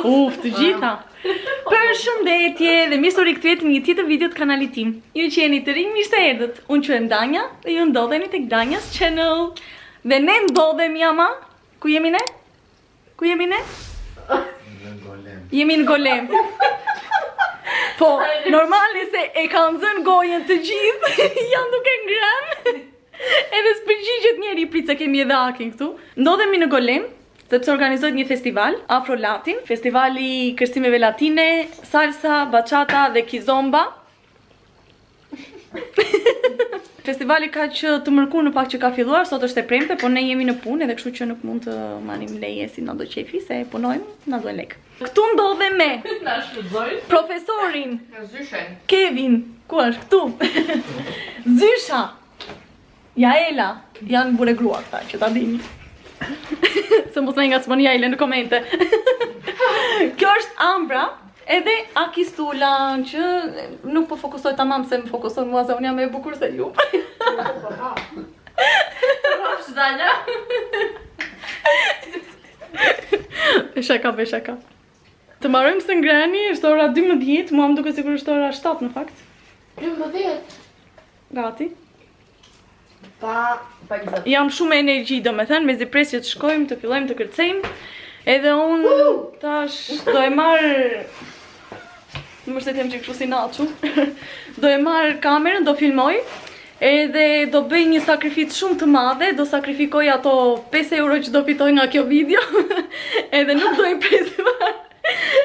Të gjitha. Përshëndetje dhe mirë se rikthyehet në një tjetër video të kanalit tim. Ju që jeni të rinj, mirë se erdhët. Unë quhem Danja dhe ju ndodheni tek Danja's Channel. Dhe ne ndodhemi ama, ku jemi ne? Ku jemi ne? Jemi në Golem. Po, normale se e kanë zënë gojën të gjithë, janë duke ngrënë. Edhe s'përgjigjet njeri, prit se kemi edhe Akin këtu. Ndodhemi në Golem, sepse organizohet një festival, Afro Latin, festivali kërcimeve latine, salsa, bachata dhe kizomba. Festivali ka që të mërkur në pak që ka filluar, sot është e premte, po ne jemi në punë edhe kështu që nuk mund të marrim leje si na do qefi, se punojmë, na duhen lek. Këtu ndodhe me profesorin Kevin, ku është këtu? Zysha, Jaela, janë buregrua këta, që ta dini. Se mos në nga të smoni Jaela në komente. Kjo është Ambra, edhe Akistula, që nuk po fokusoj tamam se më fokusoj mua se unë jam e bukur se ju. Rafsh Danja. Shaka. Të marrojmë se ngrani, është ora 12, mua më duke sikur është ora 7 në fakt. 12. Gati. Pa 20. Jam shumë energji, do me thënë, me zi presje të shkojmë, të fillojmë të kërcejmë. Edhe unë tash do e marrë, në mërsetem që kështu si nachu, do e marrë kamerën, do filmoj, edhe do bëj një sakrificë shumë të madhe, do sakrifikoj ato 5 euro që do fitoj nga kjo video, edhe nuk do e presë fare.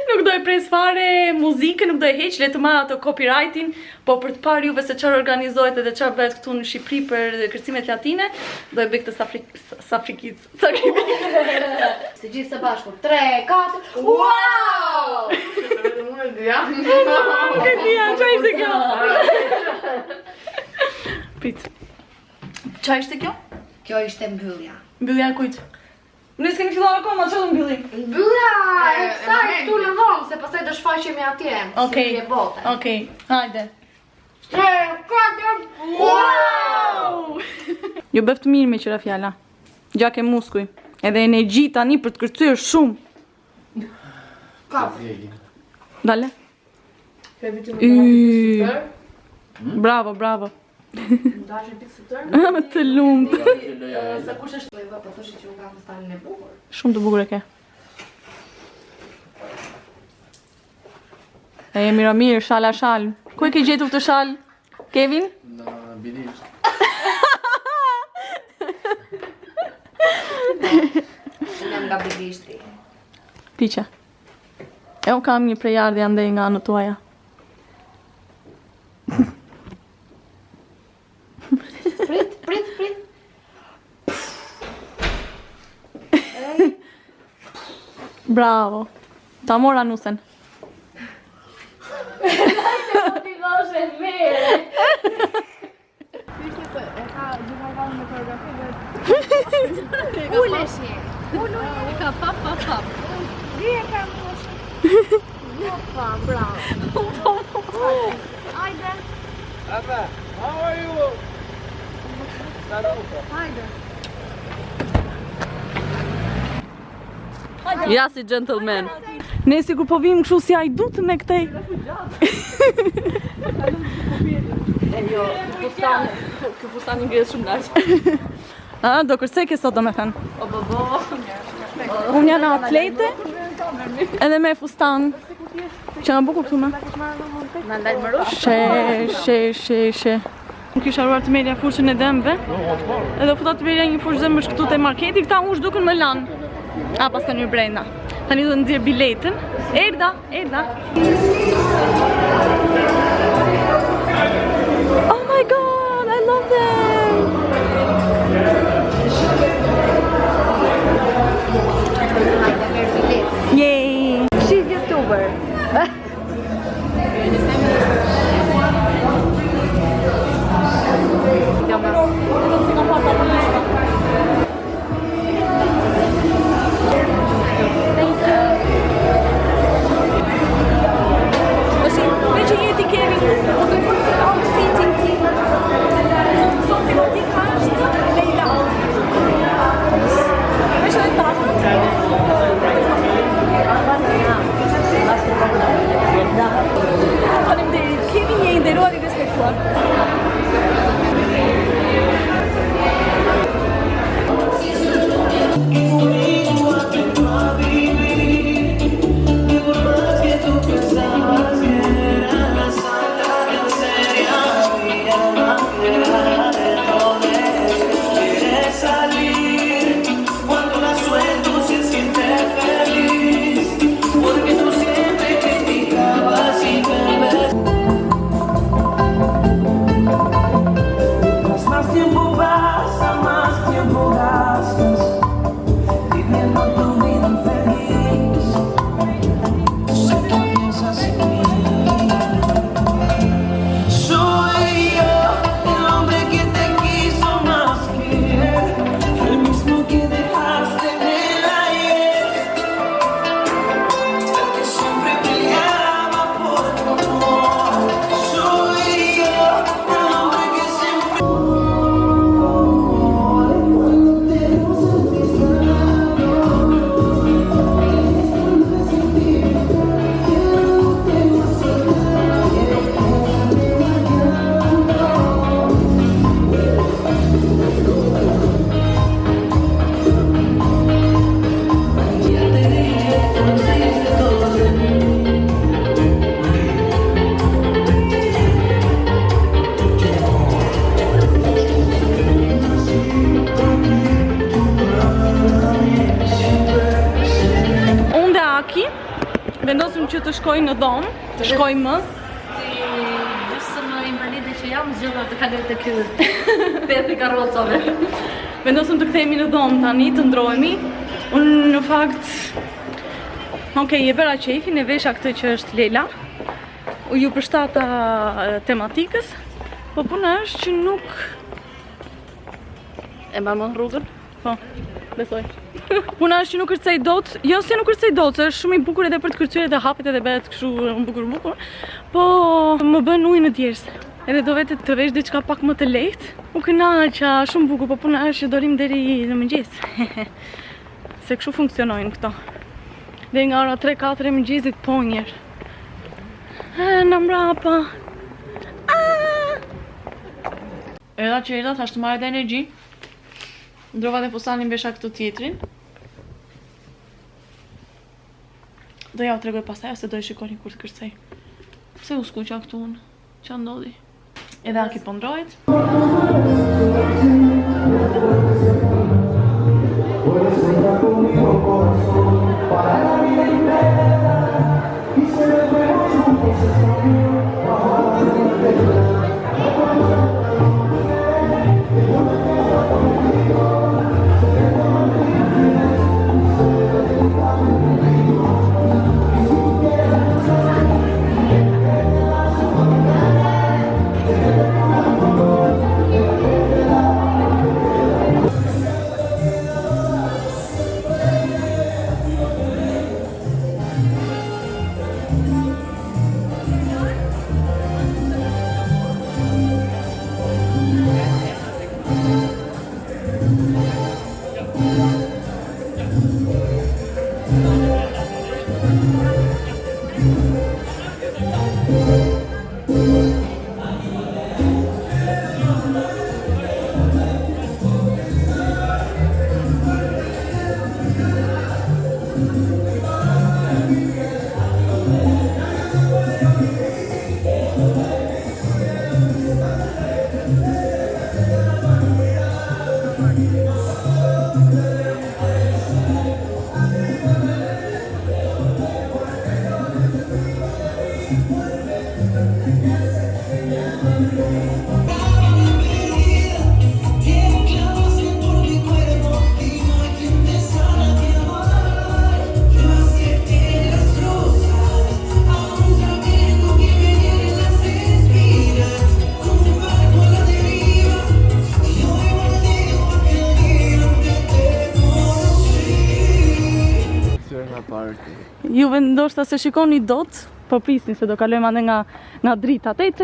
Nuk do e pres fare muzikë, nuk do e heq, le të marrë ato copyrightin, po për të parë juve se çfarë organizohet edhe çfarë bëhet këtu në Shqipëri për kërcimet latine, do e bëj këtë sakrifik. Të gjithë së bashku. 3, 4. Wow! Nuk e dia, çfarë ishte kjo? Prit. Çfarë ishte kjo? Kjo ishte mbyllja. Mbyllja kujt? Ne s'kemi filluar akoma, çfarë do mbyllim? Mbyllja e kësaj këtu në vonë, se pastaj do shfaqemi atje. Okej. Si e bote. Okej, hajde. 3, 4. Wow! Jo bëft mirë me qëra fjalla. Gjak e muskuj. Edhe energji tani për të kërcyer shumë. Kap. Dale. Bravo. Ndashë pikë sutër. Të lumt. Sa kush është po po thoshi që unë kam stalin e bukur. Shumë të bukur e ke. E mira mirë, shal. Ku e ke gjetur këtë shal? Kevin? Në Bilisht. Unë jam nga Bilishti. Piqe. E unë kam një prejardhje andej nga anët tuaja. Prit. Bravo. Ta mora nusen. Ti voshe mere. Uleshi. Ka pa. Vije ka mosh. Opa, bravo. Hajde. Papa, how are you? Hajde. Ja si gentleman. Ne si kur po vim kështu si ajdut me këtej. Jo, kjo fustan ngres shumë lart. Do kërcej ke sot do me thënë. Unë janë atlete, edhe me fustan. Që nga bukur këtu me. Na ndaj më rush. She. Unë kisha ruar të merja fushën e dëmve. Edhe futa të merja një fushë dëmësh këtu te marketi, këta unë shdukën më lanë. Pas ka një brenda. Tani do të nxjerr biletën. Erda. Oh my god, I love them. Yay. She's YouTuber. Vendosim që të shkoj në dhomë, të shkoj më. Gjysëm invalide që jam, zgjodha të kaloj te ky pethi karrocave. Vendosim të kthehemi në dhomë tani, të ndrohemi. Unë në fakt, okej, e bëra qefin, e vesha këtë që është Lela. Ju përshtata tematikës, po puna është që nuk... E mbanë rrugën? Po, besoj. Puna është që nuk kërcej dot, jo se nuk kërcej dot, se është shumë i bukur edhe për të kërcyer edhe hapet edhe bëhet kështu bukur, po më bën ujë në djers. Edhe do vetë të vesh diçka pak më të lehtë. U kënaqa, shumë bukur, po puna është që dorim deri në mëngjes. Se kështu funksionojnë këto. Dhe nga ora 3-4 e mëngjesit po njerë. Në mrapa. Edha që edha, thashtë marrë dhe energji. Ndrova dhe fusanin besha këtu tjetrin. Do ja u tregoj pastaj ose do i shikoni kur të kërcej. Pse u skuqa këtu unë? Qa ndodhi? Edhe Aki po ndrohet. Juve ndoshta se shikoni dot, po prisni se do kalojmë ande nga drita. Ec.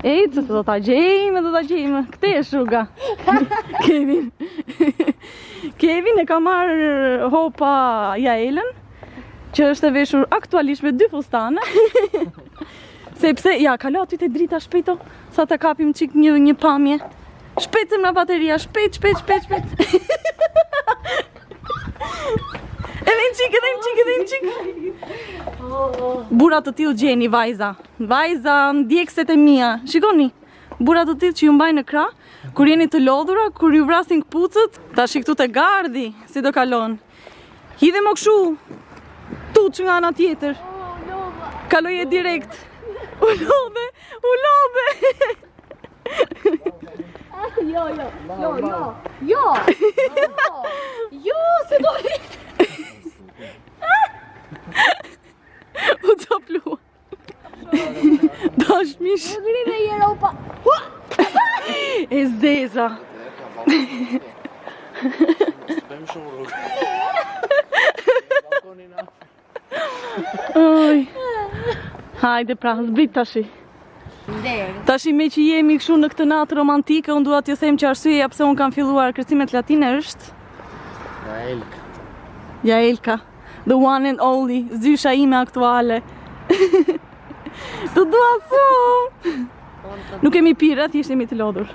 Ec, se do ta gjejmë. Këte e shuga. Kevin. Kevin e ka marrë hopa Jaelën, që është e veshur aktualisht me 2 fustane. Sepse, ja, kalo aty te drita shpejto, sa ta kapim qik një pamje. Shpejtëm nga bateria, shpejt. Edhe në qik. Burat të tillë gjeni, vajza, ndjekset e mia. Shikoni, burat të tillë që ju mbajnë në krah, kur jeni të lodhura, kur ju vrasin kpucët, tash këtu te gardi, si do kalon. Hidhe më kshu, tuç nga ana tjetër. Kaloje direkt. U lodhe. Jo, se do U të plua. Dash mish. Grive i Europa. E zeza. Bëjmë shumë rrugë. Oj. Hajde pra, zbrit tashi. Tashi me që jemi kështu në këtë natë romantike, unë dua t'ju them që arsyeja pse unë kam filluar kërcimet latine është Jaelka, the one and only, zysha ime aktuale. Të dua shumë. Nuk kemi pirë, thjesht jemi të lodhur.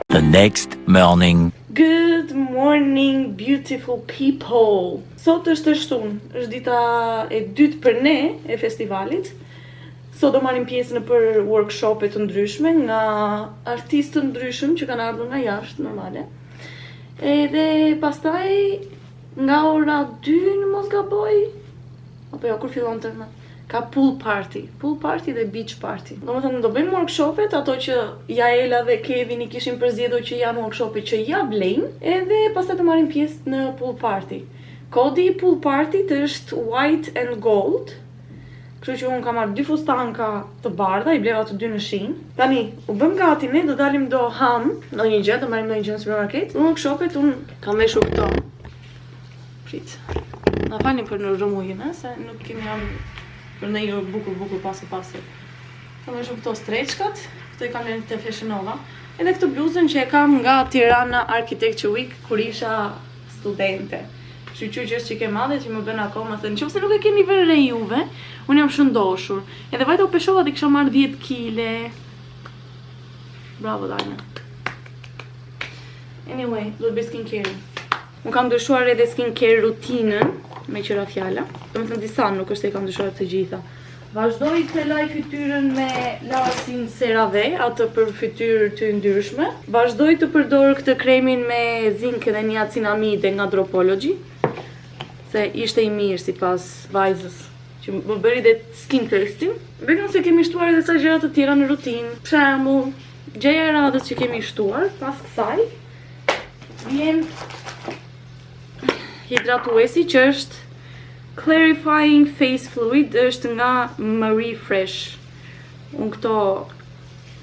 The next morning. Good morning, beautiful people. Sot është e shtunë, është dita e dytë për ne e festivalit. Sot do marrim pjesë në për workshope të ndryshme nga artistë të ndryshëm që kanë ardhur nga jashtë, normale. Edhe pastaj nga ora 2 në mos gaboj, apo jo, kur fillon të ka pool party dhe beach party. Domethënë do bëjmë workshopet, ato që Jaela dhe Kevin i kishin përzgjedhur që janë workshope që ja blejnë, edhe pastaj do marrim pjesë në pool party. Kodi i pool party është white and gold. Kështu që unë kam marrë 2 fustanka të bardha, i bleva të 2 në shinj. Tani, u bëm gati, ne do dalim do ham, do një gjë, do marrim do një gjë në supermarket. Në workshopet unë kam veshur këto. Prit. Na falni për në rëmujën, se nuk kemi ham për në një bukur pasër. Kam veshur këto streçkat, këto i kam lënë të Fashion Nova. Edhe këtë bluzën që e kam nga Tirana Architecture Week, kur isha studente. Që është që ke madhe që më bën akoma, thënë nëse nuk e keni vënë juve, unë jam shëndoshur. Edhe vajta u peshova dhe kisha marrë 10 kile. Bravo, Dajna. Anyway, do të bëj skincare. Unë kam ndryshuar edhe skincare rutinën, me qëra fjalla. Do më thënë disa, nuk është se i kam ndryshuar të gjitha. Vazhdoj të laj fytyrën me lasin CeraVe, atë për fytyrë të ndryshme. Vazhdoj të përdor këtë kremin me zink dhe niacinamide nga Dropology. Se ishte i mirë si pas vajzës që më bëri dhe skin testing. Bekon se kemi shtuar edhe sa gjëra të tjera në rutinë. Për shembull, gjëja e radhës që kemi shtuar pas kësaj vjen hidratuesi që është Clarifying Face Fluid, është nga Marie Fresh. Unë këto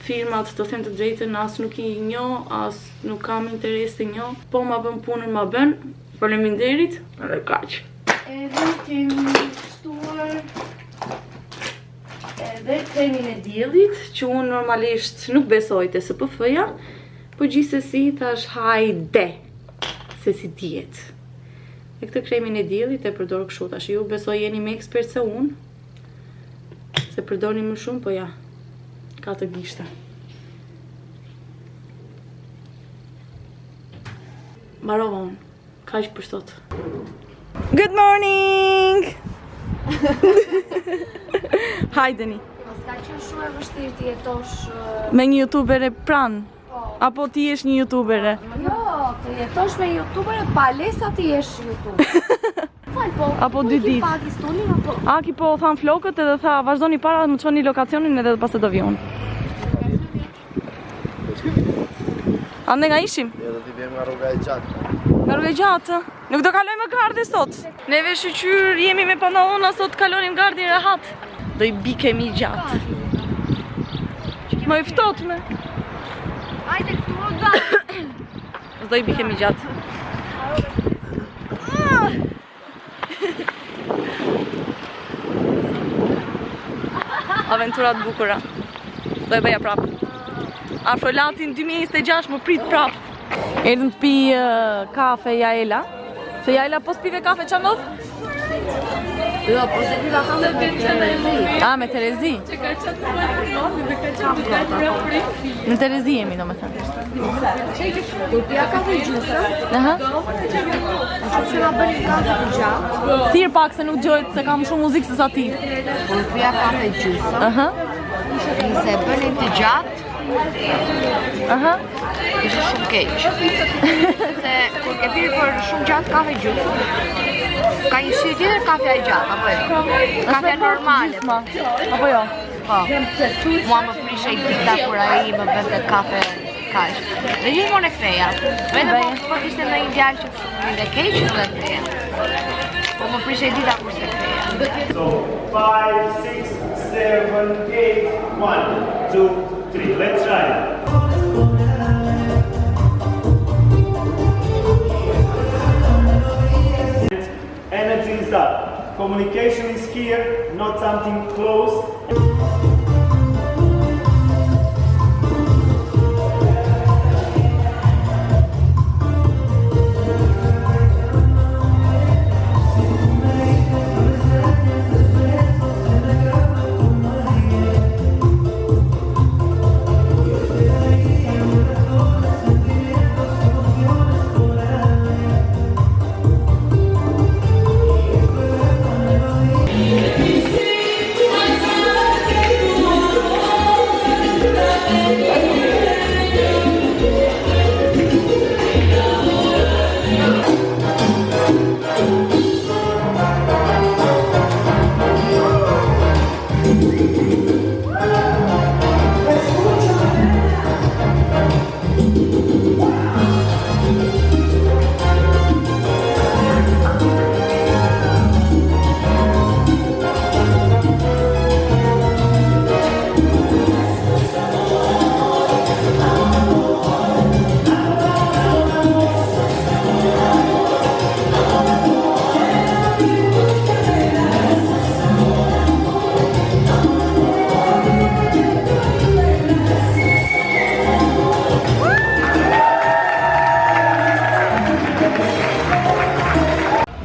firmat të them të drejtën as nuk i njoh, as nuk kam interes të njoh, po ma bën punën ma bën. Faleminderit, edhe kaq. Edhe kemi shtuar edhe kremin e diellit, që unë normalisht nuk besoj te SPF-ja, po gjithsesi thash hajde se si diet. E këtë kremin e diellit e përdor kështu, tash ju besoj jeni më ekspert se unë, se përdorni më shumë, po ja, ka të gishta. Mbarova unë. Kaq për sot. Good morning! Hajdeni. Mos ka qenë shumë e vështirë të jetosh me një youtubere pranë? Apo ti jesh një youtubere? Jo, të jetosh me youtubere palesa ti jesh youtuber. Fal po. Apo 2 ditë. Pakistanin apo? Aki po than flokët edhe tha vazhdoni para më çoni lokacionin edhe pastaj do vi unë. Ande nga ishim? Jo, do t'i vjem nga rruga e gjatë. Nga rruga e gjatë? Nuk do kalojmë gardi sot. Neve shqyr jemi me pantalona, sot kalonim gardi rehat. Do i bikemi gjatë. Më i ftohtë me. Hajde këtu o gati. Do i bikemi gjatë. Aventurat bukura. Do e bëja prapë. Afrolatin 2026 më prit prapë. Erdhëm të pi kafe Jaela. Se Jaela po s'pive kafe, qa ndodh? Jo, po se dita kanë me Terezi. A, me Terezi? Në Terezi jemi, do me thënë. Kur pja kafe gjusë, Aha. shumë se nga bëni kafe të gjatë. Thirë pak se nuk gjojt se kam shumë muzikë se sa ti. Kur pja kafe gjusë, Aha. nëse bëni të gjatë, Aha. ishte shumë keq. Se kur ke pirë për shumë gjatë kafe gjusë, ka një sy tjetër kafe e gjatë, apo jo? Kafe normale. Apo jo? Po. Mua më prishe i dita kur ai më bënte kafe kaq. Dhe gjithmonë e ktheja. Vetëm po kishte ndonjë djalë që dhe keq do e ktheja. Po më prishe i dita kur se ktheja. So 5, 6, 7, 8, 1, 2, 3. Let's try it. Energy is up. Communication is here, not something close.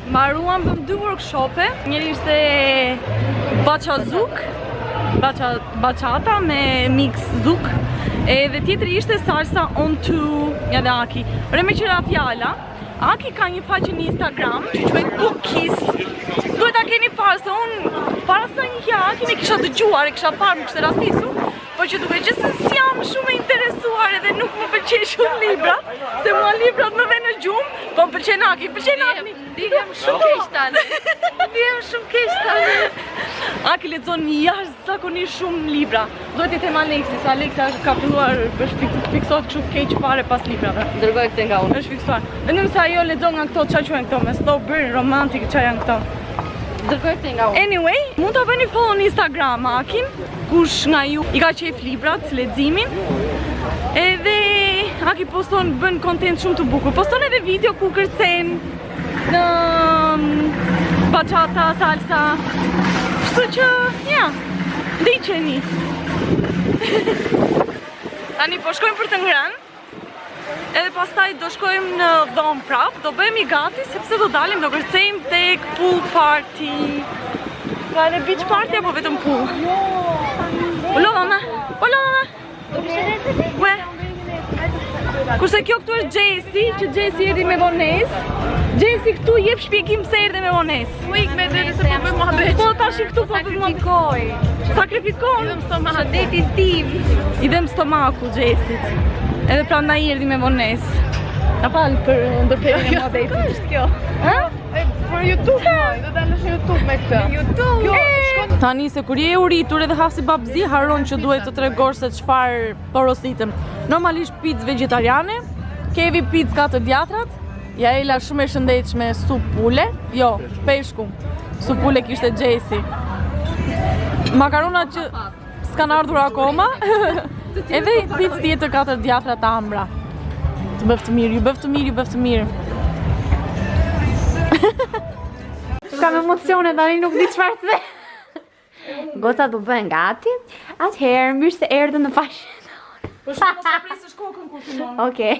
Mbaruam bëm 2 workshope. Njëri ishte bachata me mix zouk. Edhe tjetri ishte salsa on 2 nga dhe Aki. Ore me qëra fjala, Aki ka një faqe në Instagram që quhet Cookies. Duhet ta keni parë se unë para se një herë Akin e kisha dëgjuar, e kisha parë, më kishte rastisur, por që duke qenë se jam shumë e interesuar edhe nuk më pëlqej shumë librat, se mua librat më vjen në gjumë, po më pëlqen Aki, pëlqen Aki. Ndihem shumë keq tani. Ndihem shumë keq tani. Aki lexon jashtëzakonisht shumë libra. Duhet i them Aleksis, Aleksa ka filluar është fiksohet kështu keq fare pas librave. Dërgoj këtë nga unë. Është fiksuar. Vetëm se ajo lexon nga këto çfarë quhen këto, me slow burn, romantik, çfarë janë këto. Dërgoj këtë nga unë. Anyway, mund ta bëni follow në Instagram Akin, kush nga ju i ka qejf librat, leximin. Edhe Aki poston, bën content shumë të bukur. Poston edhe video ku kërcen në bachata, salsa. Kështu që, ja, ndiqeni. Tani po shkojmë për të ngrënë. Edhe pastaj do shkojmë në dhomë prap, do bëhemi gati sepse do dalim, do kërcejmë tek pool party. Ka edhe beach party apo vetëm pool? Ullo mama, ullo mama. Ue. Kurse kjo këtu është Gjesi, që Gjesi erdhi me vonesë. Gjesi këtu jep shpjegim pse erdhi me vonesë. Ku ik me dhe se po bëjmë muhabet. Po tash këtu po bëjmë muhabet. Sakrifikon. Idem stomak. Detin tim. Idem stomaku Gjesit. Edhe prandaj erdhi me vonesë. Na fal për ndërprerjen e muhabetit. Është kjo. Ha? Për YouTube, do dalësh në YouTube me këtë. YouTube. Tani se kur je uritur edhe hasi babzi, haron që duhet të tregosh se çfarë porositëm. Normalisht picë vegetariane, Kevi picë 4 djatrat, Jaela shumë e shëndetshme supule, jo, peshku. Supule kishte Gjesi. Makarona që s'kan ardhur akoma. Edhe picë tjetër 4 djatra të ambra. Të bëf të mirë, ju bëf të mirë, ju bëf të mirë. Kam emocione, tani nuk di çfarë të dhe. Gota do bëhen gati. Atëherë, mirë se erdhën në faqen. Po shumë mos e prisësh kokën kur filmon. Okej.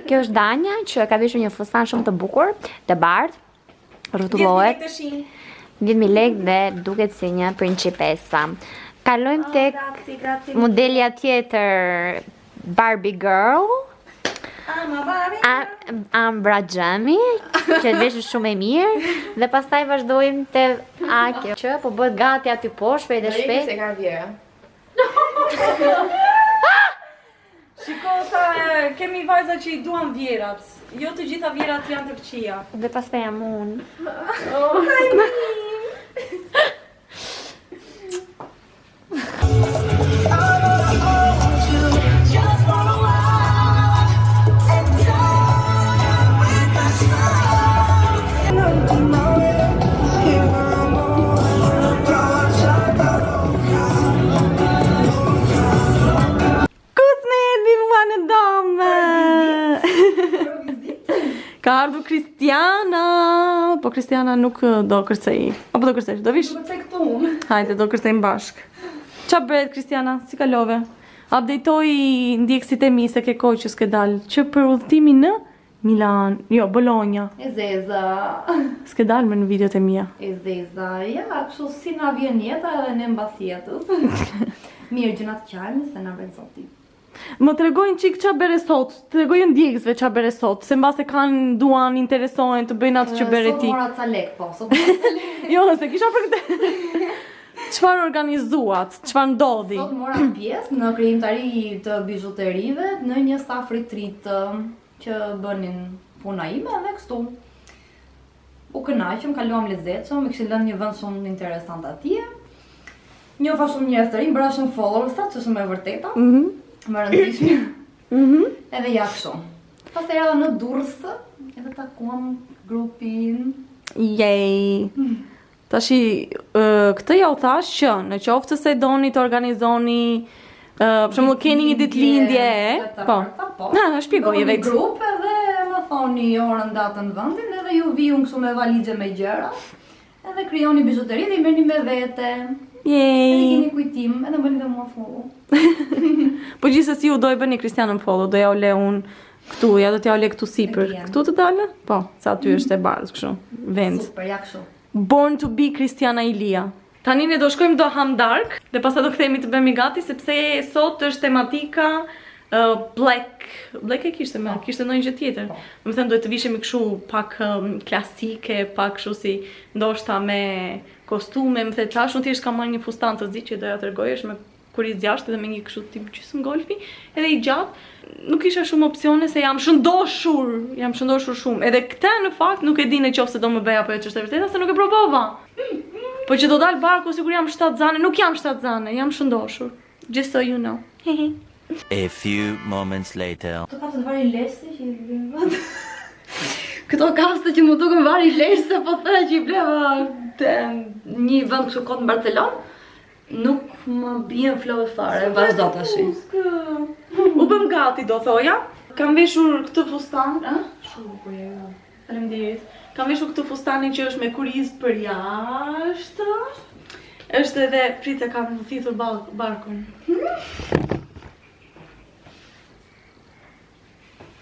Kjo është Danja që ka veshur një fustan shumë të bukur, të bardhë, rrotullohet. 10.000 lekë dhe duket si një principesa. Kalojmë tek modelja tjetër, Barbie Girl. Ambra Gjemi, që veshë shumë e mirë. Dhe pastaj vazhdojmë te Ake, që po bëhet gati aty poshtë, shpejt e shpejt. Shiko sa kemi vajza që i duan vjerat. Jo të gjitha vjerat janë të këqija. Dhe pastaj jam unë. Ka ardhur Kristiana, po Kristiana nuk do kërcej. Apo do kërcej, do vish? Do kërcej këtu unë. Hajde, do kërcejmë bashk. Qa bëhet Kristiana, si kalove? Updatoj ndjekësit e mi se ke kohë që s'ke dalë. Që për udhëtimin në Milan, jo, Bologna. E zeza. S'ke dalë me në videot e mia. E zeza, ja, kështu si na vjen jeta edhe ne mbas jetës. Mirë gjënat qarmë se na vjen zoti. Më tregojnë qik qa bere sot, tregojnë ndjekësve qa bere sot, se mbase kanë duan, interesojnë të bëjnë atë që bere ti. Sot mora ca lek, po, sot mora ca lek. Jo, se kisha për këtë. Çfarë organizuat, çfarë ndodhi? Sot mora pjesë në krijimtari të bijuterive në një staf retreat që bënin puna ime dhe kështu. U kënaqëm, kaluam lezetshëm, më kishin lënë një vend shumë interesant atje. Njofa shumë njerëz të rinj, bëra shumë followers, që shumë e vërteta. Më rëndësishme. Edhe ja kështu. Pastaj erdha në Durrës, edhe takuam grupin. Jej. Tashi, këtë ja u thash që në qoftë se doni të organizoni, për shembull keni një ditëlindje, po. Na, shpjegoje vetë. Në grup edhe më thoni orën, datën, vendin, edhe ju viun kështu me valixhe me gjëra. Edhe krijoni bijuteri dhe i merrni me vete. Edhe keni kujtim, edhe bëni dhe mua follow. Po gjithsesi ju do e bëni Kristianën follow, do ja u le unë këtu, ja do t'ja u le këtu sipër. Këtu të dalë? Po, sa aty është e bardhë kështu, vend. Super, ja kështu. Born to be Kristiana Ilia. Tani ne do shkojmë do Hamdark dhe pastaj do kthehemi të bëhemi gati sepse sot është tematika Black e kishte ndonjë gjë tjetër. Do të thënë duhet të vishemi kështu pak klasike, pak kështu si ndoshta me kostume, më the tash unë thjesht kam marrë një fustan të zi që doja t'rregoj, është me kuriz jashtë dhe me një kështu tip gjysmë golfi, edhe i gjatë. Nuk isha shumë opsione se jam shëndoshur shumë. Edhe këtë në fakt nuk e di nëse do më bëj apo jo ç'është e vërtetë, se nuk e provova. Po që do dal barku sikur jam 7 zane, nuk jam 7 zane, jam shëndoshur. Just so you know. A few moments later. Këto ka të vari leshtë që i bleva. Këto kaste që më duken vari leshtë, po thënë që i bleva një vend kështu kot në Barcelonë, nuk më bien flow fare, vazhdo tash. U bëm gati do thoja. Kam veshur këtë fustan, shumë bukur e. Faleminderit. Kam veshur këtë fustanin që është me kuriz për jashtë. Është edhe pritë kam thithur barkun.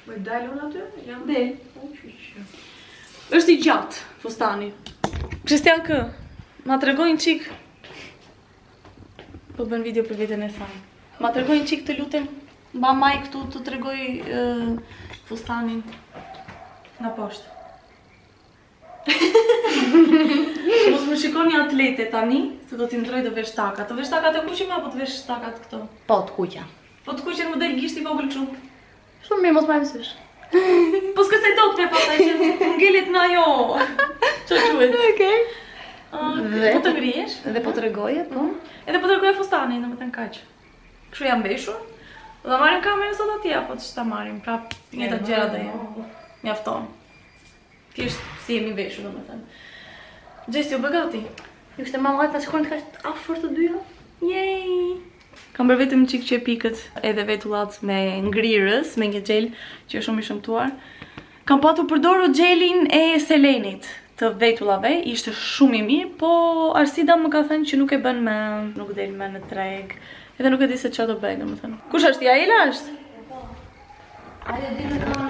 Më dalun aty? Jam del. Është i gjatë fustani. Kristian kë, ma tregojnë qik. Po bën video për veten e saj. Ma tregojnë qik të lutem. Mba maj këtu të tregoj fustanin nga poshtë. Mos më shikoni atlete tani, se do t'i ndroj të vesh takat. Të vesh takat e kuqime apo të vesh takat këto? Po të kuqja. Po të kuqen më del gishti vogël kështu. Shumë mirë, mos marrë mësysh. Po s'kësej dot me pastaj që ngelet në ajo. Ço quhet? Okej. Po të ngrihesh? Dhe po të regoje, po. Edhe po të regoje fustanin, domethënë kaq. Kështu jam veshur. Do marrim kamerën sot atje apo ç'ta marrim? Prap njëta gjëra do jenë. Mjafton. Thjesht si jemi veshur domethënë. Gjesti u bë gati. Ju kishte mama ta shkojnë kaq afër të dyja? Yay! Kam bërë vetëm çik që pikët edhe vetullat me ngrirës, me një gel që është shumë i shëmtuar. Kam patur përdorur gjelin e Selenit të vetullave, ishte shumë i mirë, po Arsida më ka thënë që nuk e bën me, nuk del me në treg. Edhe nuk e di se çfarë do bëj, domethënë. Kush është? Ja Ela është? Ajde di në kanë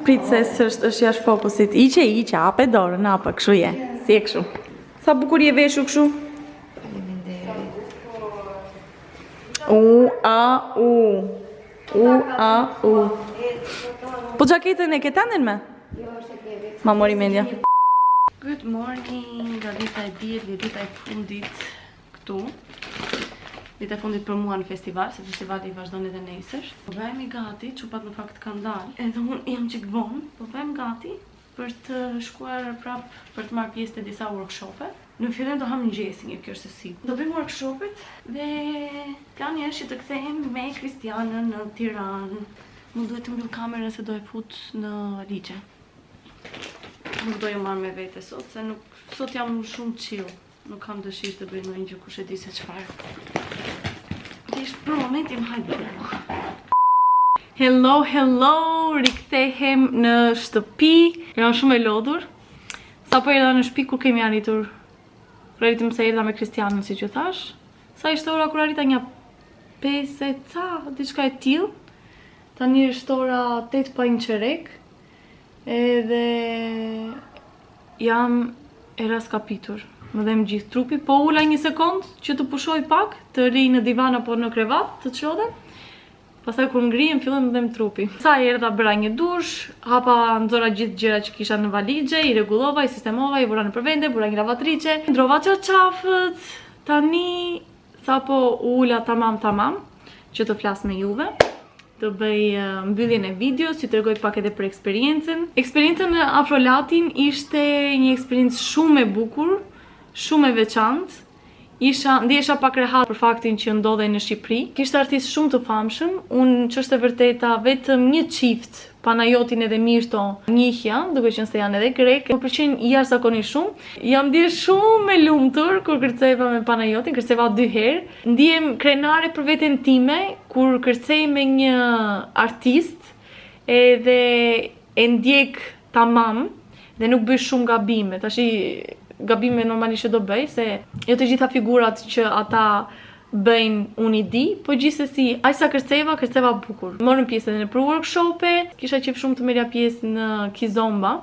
Pritses është jashtë fokusit. Iqe, ape dorën, apa, kështu je. Si e kështu. Sa bukur je veshu kështu? U. Po gjaketën e ketanden me? Jo, është e kevi. Ma mori mendja. Good morning, nga dita e diet, nga dita e fundit këtu. Dita e fundit për mua në festival, se festivali i vazhdon edhe nesër. Po bëhemi gati, çupat në fakt kanë dalë. Edhe unë jam çik vonë, po bëhem gati për të shkuar prap për të marrë pjesë te disa workshope. Në fillim do ham mëngjesin, kjo është e sigurt. Do bëjmë workshopet dhe plani është që të kthehem me Kristianën në Tiranë. Më duhet të mbyll kamerën se do e fut në ligje. Nuk do ju marrë me vete sot, se sot jam shumë chill. Nuk kam dëshirë të bëj ndonjë gjë kush e di se çfarë. Thjesht për momentin hajde buk. Hello, rikthehem në shtëpi. Jam shumë e lodhur. Sapo erdha në shtëpi kur kemi arritur. Arritëm se erdha me Kristianën, siç ju thash. Sa ishte ora kur arrita një 5 ca, diçka e tillë. Tani është ora 8:15. Edhe jam e raskapitur. Më dhem gjithë trupi, po ula një sekond që të pushoj pak, të ri në divan apo në krevat, të çodhem. Pastaj kur ngrihem fillon më dhem trupi. Sa erdha bëra një dush, hapa nxora gjithë gjërat që kisha në valixhe, i rregullova, i sistemova, i vura nëpër vende, bura një lavatriçe, ndrova çarçafët. Tani sapo ula tamam që të flas me juve. Të bëj mbylljen e videos, që t'rregoj pak edhe për eksperiencën. Eksperiencën në Afrolatin ishte një eksperiencë shumë e bukur, shumë e veçantë. Ndjesha pak rehat për faktin që ndodhej në Shqipëri. Kishte artistë shumë të famshëm, unë që është e vërteta vetëm një çift, Panajotin edhe Mirto, njihja, duke qenë se janë edhe grek. Më pëlqejnë jashtëzakonisht shumë. Jam ndjer shumë e lumtur kur kërceva me Panajotin, kërceva 2 herë. Ndihem krenare për veten time kur kërcej me një artist edhe e ndjek tamam dhe nuk bëj shumë gabime. Tashi gabime normalisht do bëj, se jo të gjitha figurat që ata bëjnë unë i di, po gjithsesi aq sa kërceva bukur. Morëm pjesë edhe në për workshope, kisha qef shumë të merja pjesë në Kizomba,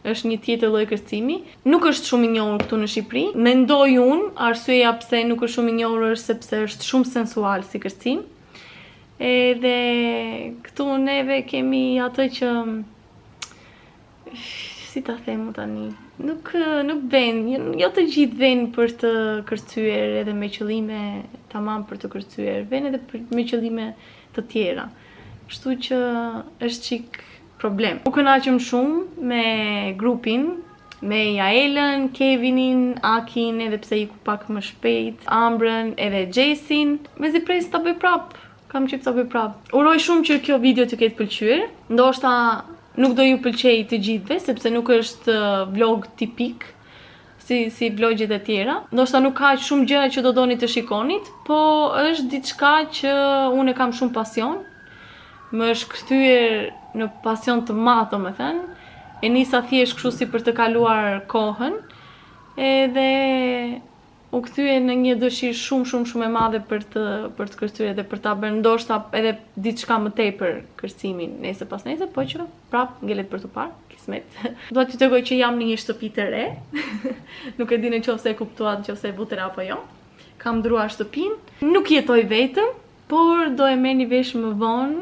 është një tjetër lloj kërcimi. Nuk është shumë i njohur këtu në Shqipëri. Mendoj unë, arsyeja pse nuk është shumë i njohur është sepse është shumë sensual si kërcim. Edhe këtu neve kemi atë që si ta them tani, nuk vjen, jo të gjithë vjen për të kërcyer edhe me qëllime tamam për të kërcyer, vjen edhe me qëllime të tjera. Kështu që është çik problem. U kënaqem shumë me grupin, me Jaelën, Kevinin, Akin, edhe pse iku pak më shpejt, Ambrën, edhe Gjesin. Mezi pres ta bëj prap. Kam qef ta bëj prap. Uroj shumë që kjo video të ketë pëlqyer. Ndoshta nuk do ju pëlqej të gjithëve, sepse nuk është vlog tipik, si vlogjet e tjera. Ndoshta nuk ka shumë gjëra që do doni të shikonit, po është diçka që unë kam shumë pasion. Më është kthyer në pasion të madh, domethënë. E nisa thjesht kështu si për të kaluar kohën, edhe u kthye në një dëshirë shumë e madhe për të kërcyer dhe për ta bërë ndoshta edhe diçka më tepër kërcimin nesër pas nesër, po që prap ngelet për të parë, kismet. Dua t'ju tregoj që jam në një shtëpi të re. Nuk e di nëse e kuptuat, nëse e butera apo jo. Kam ndruar shtëpinë. Nuk jetoj vetëm, por do e merrni vesh më vonë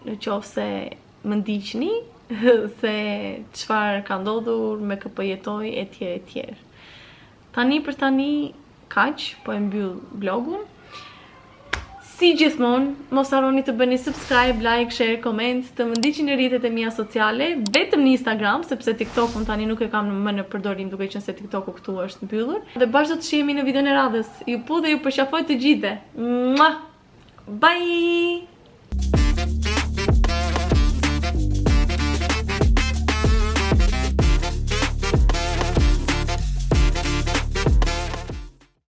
nëse më ndiqni se çfarë ka ndodhur, me kë po jetoj etj. Tani për tani kaq, po e mbyll vlogun. Si gjithmonë, mos harroni të bëni subscribe, like, share, comment, të më ndiqni në rrjetet e mia sociale, vetëm në Instagram, sepse TikTokun tani nuk e kam më në përdorim, duke qenë se TikToku këtu është mbyllur. Dhe bashkë do të shihemi në videon e radhës. Ju pu dhe ju përqafoj të gjithëve. Bye!